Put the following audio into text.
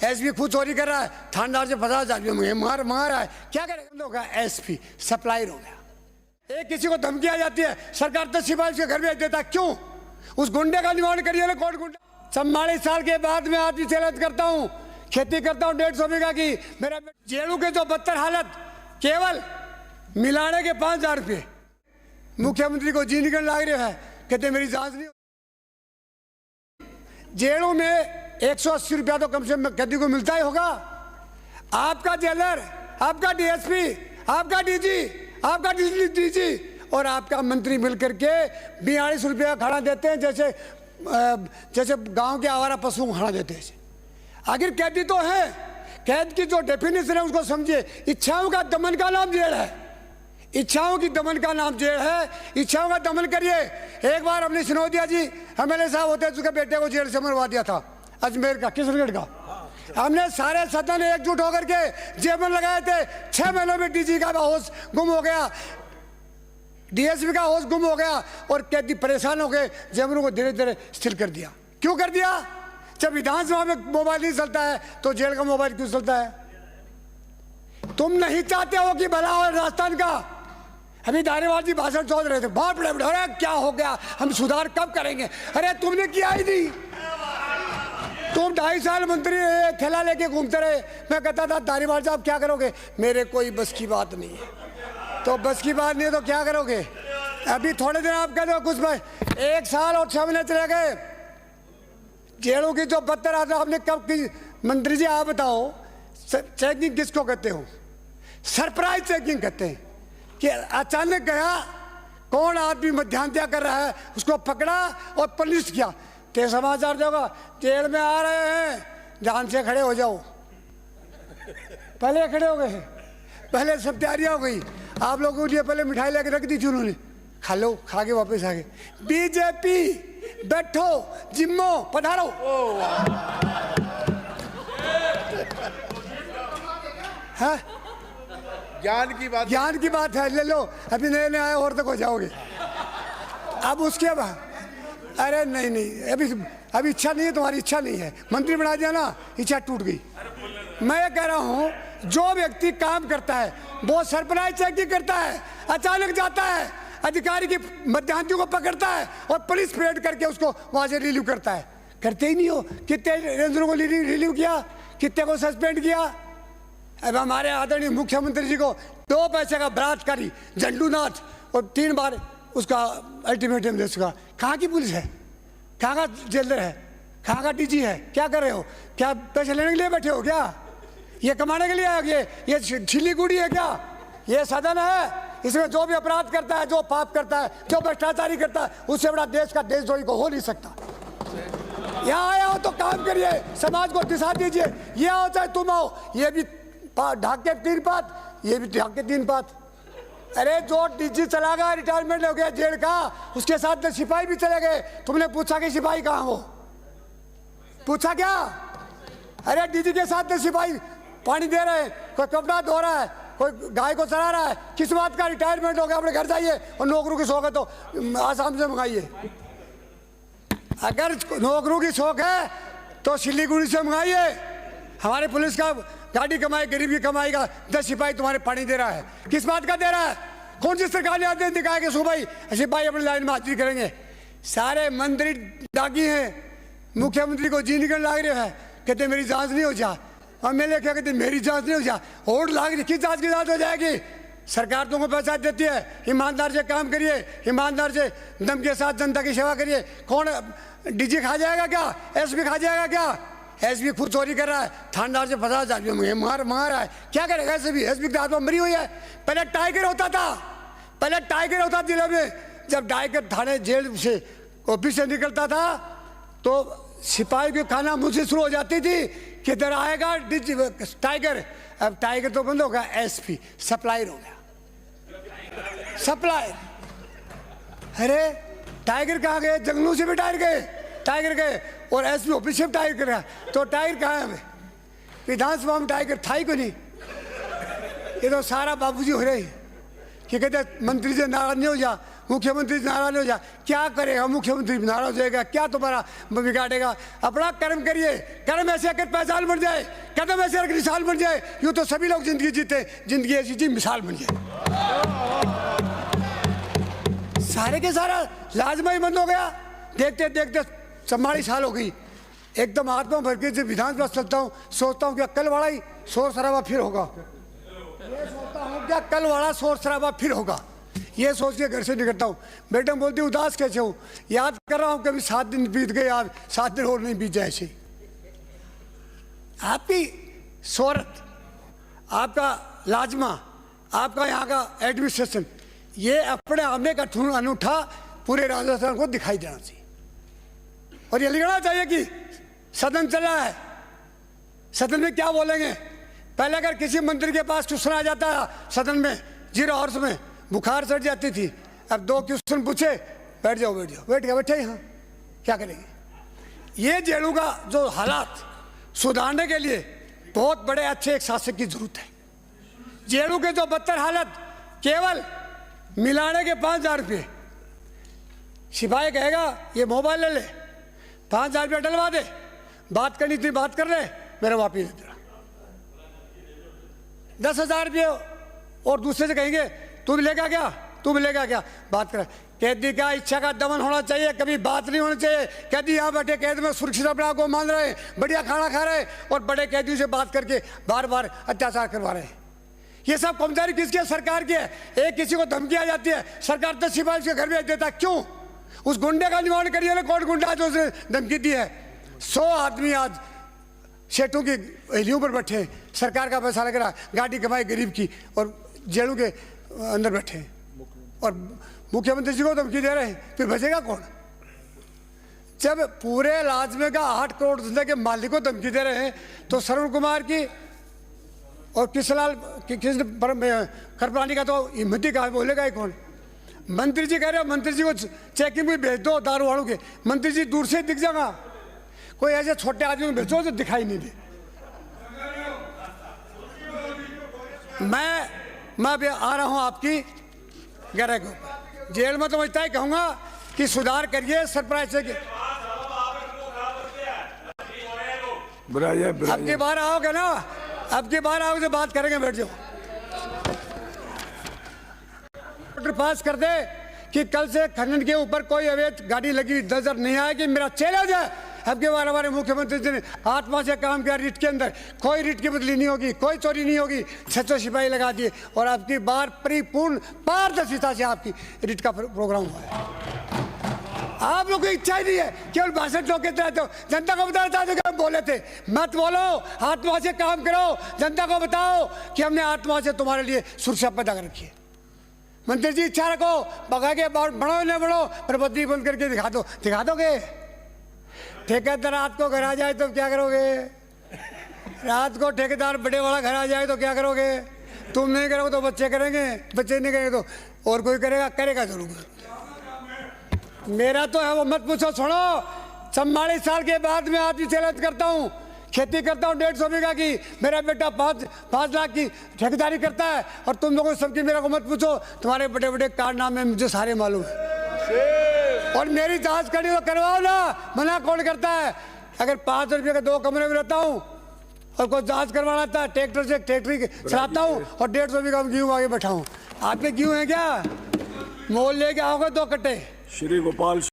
SP खुद चोरी कर रहा है, थानेदार से 50,000 रुपये मार रहा है, क्या करेगा? होगा एसपी सप्लायर हो गया। एक किसी को धमकी आ जाती है, सरकार 10 सिपाही उसके घर भेज देता, क्यों? उस गुंडे का निवारण करिए ना। कौन गुंडा? 44 साल के बाद में आदमी सेहत करता हूँ, खेती करता हूँ 150 बीघा की। मेरा जेलों के जो बदतर हालत, केवल मिलाने के 5,000 रुपये। मुख्यमंत्री को जी निकल लाग रहे हैं, कहते मेरी जांच नहीं। जेलों में 180 रुपया तो कम से कम कैदी को मिलता ही होगा। आपका जेलर, आपका डीएसपी, आपका डीजी, आपका डीजी और आपका मंत्री मिलकर के 42 रुपया खाना देते हैं, जैसे गांव के आवारा पशु को खाना देते हैं। आखिर कैदी तो है, कैद की जो डेफिनेशन है उसको समझिए। इच्छाओं का दमन का नाम जेल है, इच्छाओं की दमन का नाम जेल है। इच्छाओं का दमन करिए। एक बार हमने सिनोदिया जी एमएलए साहब होते, उसके बेटे को जेल से मरवा दिया था, अजमेर का, किशनगढ़ का। हमने सारे सदन एकजुट होकर के जेब में लगाए थे। 6 महीनों में डीजी का होश गुम हो गया, डीएसपी का होश गुम हो गया और कैदी परेशान हो गए। जेबरों को धीरे धीरे स्थिर कर दिया। क्यों कर दिया? जब विधानसभा में मोबाइल नहीं चलता है तो जेल का मोबाइल क्यों चलता है? तुम नहीं चाहते हो कि भला हो राजस्थान का। अभी धारीवाल जी भाषण चौध रहे थे, बहुत बड़े बड़े, अरे क्या हो गया, हम सुधार कब करेंगे? अरे तुमने किया ही नहीं। तुम 2.5 साल मंत्री रहे, थैला लेके घूमते रहे। मैं कहता था धारीवाल साहब क्या करोगे? मेरे कोई बस की बात नहीं है। तो बस की बात नहीं है तो क्या करोगे? अभी थोड़े दिन आप कहते हो कुछ भाई, 1 साल और 6 महीने चले गए। जेलों की जो बदतर आता आपने कब की? मंत्री जी आप बताओ, चेकिंग किसको कहते हो? सरप्राइज चेकिंग कहते हैं कि अचानक गया, कौन आदमी मध्यांतर कर रहा है उसको पकड़ा और पनिश किया। ते समाचार देगा जेल में आ रहे हैं, जान से खड़े हो जाओ। पहले खड़े हो गए, पहले सब तैयारियां हो गई। आप लोगों के लिए पहले मिठाई लेके रख दी थी उन्होंने, खा लो, खा के वापस आ गए। बीजेपी बैठो, जिम्मो पधारो। है ज्ञान की बात है, ले लो। अभी नए नए आए और तक हो जाओगे। अब उसके बाद अरे नहीं, अभी इच्छा नहीं है, तुम्हारी इच्छा नहीं है। मंत्री बना दिया ना, इच्छा टूट गई। मैं ये कह रहा हूं, जो व्यक्ति काम करता है वो सरप्राइज चेकिंग करता है, अचानक जाता है, अधिकारी की मध्यांतर को पकड़ता है और पुलिस परेड करके उसको वहां से रिलीव करता है। करते ही नहीं हो। कितने रेंजरों को रिलीव किया, कितने को सस्पेंड किया। अब हमारे आदरणीय मुख्यमंत्री जी को 2 पैसे का बलात्कारी झंडूनाथ और 3 बार उसका अल्टीमेटम दे चुका। कहाँ की पुलिस है? कहाँ का जेलर है? कहाँ का डीजी है? क्या कर रहे हो? क्या पैसे लेने के लिए बैठे हो क्या? ये कमाने के लिए आए? ये छिली गुड़ी है क्या? ये सदन है, इसमें जो भी अपराध करता है, जो पाप करता है, जो भ्रष्टाचारी करता है, उससे बड़ा देश का देशद्रोही को हो नहीं सकता। यहाँ आया हो तो काम करिए, समाज को दिशा दीजिए। ये आओ चाहे तुम आओ, ये भी ढाक के 3 बात, ये भी ढाक के 3 बात। अरे जो डीजी चला गया, रिटायरमेंट हो गया जेल का, उसके साथ तो सिपाही भी चले गए। तुमने पूछा कि सिपाही कहाँ हो? पूछा क्या? अरे डीजी के साथ तो सिपाही पानी दे रहे हैं, कोई कपड़ा धो रहा है, कोई गाय को चला रहा है। किस बात का रिटायरमेंट हो गया? अपने घर जाइए और नौकरों की शौक है तो आसाम से मंगाइए। अगर नौकरों की शौक है तो सिलीगुड़ी से मंगाइए। हमारे पुलिस का गाड़ी कमाए, गरीब की कमाई का 10 सिपाही तुम्हारे पानी दे रहा है। किस बात का दे रहा है? कौन सी सरकार ने आदेश दिखाया कि सुबह सिपाही अपनी लाइन में हाजिरी करेंगे? सारे मंत्री दागी हैं, मुख्यमंत्री को जी निकल लाग रहे हैं, कहते मेरी जांच नहीं हो जा। और मेरे क्या कहते मेरी जांच नहीं हो जा। होड़ लाग रही, किस जांच की जांच हो जाएगी? सरकार तुमको पैसा देती है, ईमानदार से काम करिए, ईमानदार से दम के साथ जनता की सेवा करिए। कौन डीजी खा जाएगा क्या? एसपी खा जाएगा क्या? एसपी खुद चोरी कर रहा है, थानेदार से 50,000 रुपये मार रहा है, क्या करेगा? एसपी के हाथ में मरी हुई है। पहले टाइगर होता था, पहले टाइगर होता जिले में। जब टाइगर थाने जेल से ऑफिस से निकलता था तो सिपाही की खाना मुझसे शुरू हो जाती थी, किधर आएगा टाइगर। अब टाइगर तो बंद होगा, एसपी सप्लायर हो गया, सप्लायर। अरे टाइगर कहाँ गए? जंगलों से भी टाइगर गए और एसपी ऑफिस से टाइगर गया। तो टाइगर कहाँ है? हमें विधानसभा में टाइगर था ही को नहीं। ये तो सारा बाबूजी हो रहे हैं कि कहते मंत्री से नाराज नहीं हो जा, मुख्यमंत्री नाराज हो जाए, क्या करेगा मुख्यमंत्री? नाराज हो जाएगा, क्या तुम्हारा बिगाड़ेगा? अपना कर्म करिए, कर्म ऐसे कर पहचान बन जाए, कदम ऐसे रख मिसाल बन जाए। यूँ तो सभी लोग जिंदगी जीते, जिंदगी ऐसी जी मिसाल बन जाए। सारे के सारा लाजमा ही बंद हो गया। देखते देखते 44 साल हो गई, एकदम आत्मा भर के जब विधानसभा चलता हूँ, सोचता हूँ क्या कल वाला ही शोर शराबा फिर होगा, ये सोचता हूँ क्या कल वाला शोर शराबा फिर होगा, ये सोच के घर से निकलता हूँ। बेटम बोलती उदास कैसे हो? याद कर रहा हूँ कभी 7 दिन बीत गए, आज 7 दिन और नहीं बीत जाए ऐसे। आपकी शोहरत, आपका लाजमा, आपका यहाँ का एडमिनिस्ट्रेशन, ये अपने आप में एक अनूठा पूरे राजस्थान को दिखाई देना चाहिए। और ये लिखना चाहिए कि सदन चला है, सदन में क्या बोलेंगे। पहले अगर किसी मंत्री के पास क्वेश्चन आ जाता सदन में 0 आवर्स में, बुखार चढ़ जाती थी। अब 2 क्वेश्चन पूछे, बैठ जाओ बैठ जाओ, बैठ गया बैठे यहाँ, क्या करेंगे? ये जेलों का जो हालात सुधारने के लिए बहुत बड़े अच्छे एक शासक की जरूरत है। जेलों के जो बदतर हालत, केवल मिलाने के 5,000 रुपये, सिपाही कहेगा ये मोबाइल ले ले, 5,000 रुपया डलवा दे, बात करनी थी बात कर ले, मेरा वापिस दे देना। 10,000 रुपये और दूसरे से कहेंगे तू भी लेगा क्या, तू भी लेगा क्या, बात कर। कैदी का इच्छा का दमन होना चाहिए, कभी बात नहीं होनी चाहिए। कैदी यहाँ बैठे कैद में सुरक्षित अपने आप को मान रहे हैं, बढ़िया खाना खा रहे हैं, और बड़े कैदियों से बात करके बार बार अत्याचार करवा रहे हैं। ये सब कमजोरी किसकी है? सरकार की है। एक किसी को धमकी आ जाती है, सरकार 10 सिपाही उसके घर भेज देता, क्यों? उस गुंडे का निवारण करिए ना, कौन गुंडा जो उसने धमकी दी है। 100 आदमी आज सेठों की एलियों पर बैठे हैं, सरकार का पैसा लग रहा, गाड़ी कमाई गरीब की, और जेलों के अंदर बैठे हैं, और मुख्यमंत्री जी को धमकी दे रहे हैं, फिर बचेगा कौन? जब पूरे लाजमे का 8 करोड़ धंधे के मालिक को धमकी दे रहे हैं, तो श्रवण कुमार की और किसलाल खरपानी का तो हिम्मत ही कहा, बोलेगा ही कौन? मंत्री जी कह रहे हो मंत्री जी को चेकिंग भी भेज दो दारू वालों के, मंत्री जी दूर से दिख जाएगा। कोई ऐसे छोटे आदमी को भेजो जो दिखाई नहीं दे। मैं भी आ रहा हूं आपकी गैरह के ऊपर। जेल में तो मैं इतना ही कहूंगा कि सुधार करिए, सरप्राइज से। अब की बार आओगे ना, अब की बार आओगे तो बात करेंगे, बैठ जाओ। पास कर दे कि कल से खनन के ऊपर कोई अवैध गाड़ी लगी नजर नहीं आएगी, मेरा चैलेंज है। अब के बार हमारे मुख्यमंत्री जी ने आत्मा से काम किया, रिट के अंदर कोई रिट की बदली नहीं होगी, कोई चोरी नहीं होगी, 600 सिपाही लगा दिए, और आपकी बार परिपूर्ण पारदर्शिता से आपकी रिट का प्रोग्राम हुआ है। आप लोग की इच्छा ही नहीं है, केवल भाषण ठोकते रहते हो। जनता को बताना चाहते हो कि हम बोले थे, मत बोलो, आत्मा से काम करो। जनता को बताओ कि हमने आत्मा से तुम्हारे लिए सुरक्षा पैदा कर रखी है। मंत्री जी इच्छा रखो, बगा के बढ़ो न बढ़ो, पर बत्ती बंद करके दिखा दो, दिखा दोगे? ठेकेदार रात को घर आ जाए तो क्या करोगे? रात को ठेकेदार बड़े वाला घर आ जाए तो क्या करोगे? तुम नहीं करोगे तो बच्चे करेंगे, बच्चे नहीं करेंगे तो और कोई करेगा, करेगा जरूर। मेरा तो है वो मत पूछो, छोड़ो। 44 साल के बाद मैं आदमी चैलेंज करता हूँ, खेती करता हूँ 150 बीघा की, मेरा बेटा 5 लाख की ठेकेदारी करता है, और तुम लोगों सबकी मेरा को मत पूछो। तुम्हारे बड़े बड़े कारनामे मुझे सारे मालूम है, और मेरी जांच करनी तो करवाओ ना, मना कौन करता है? अगर 5 रुपये के 2 कमरे में रहता हूँ और कोई जांच करवाना था, ट्रैक्टर से ट्रैक्टर चलाता हूँ, और 150 बीघा में गेहूँ आगे बैठा हूँ। आपके गेहूँ है क्या? मोल लेके आओगे 2 कट्टे। श्री गोपाल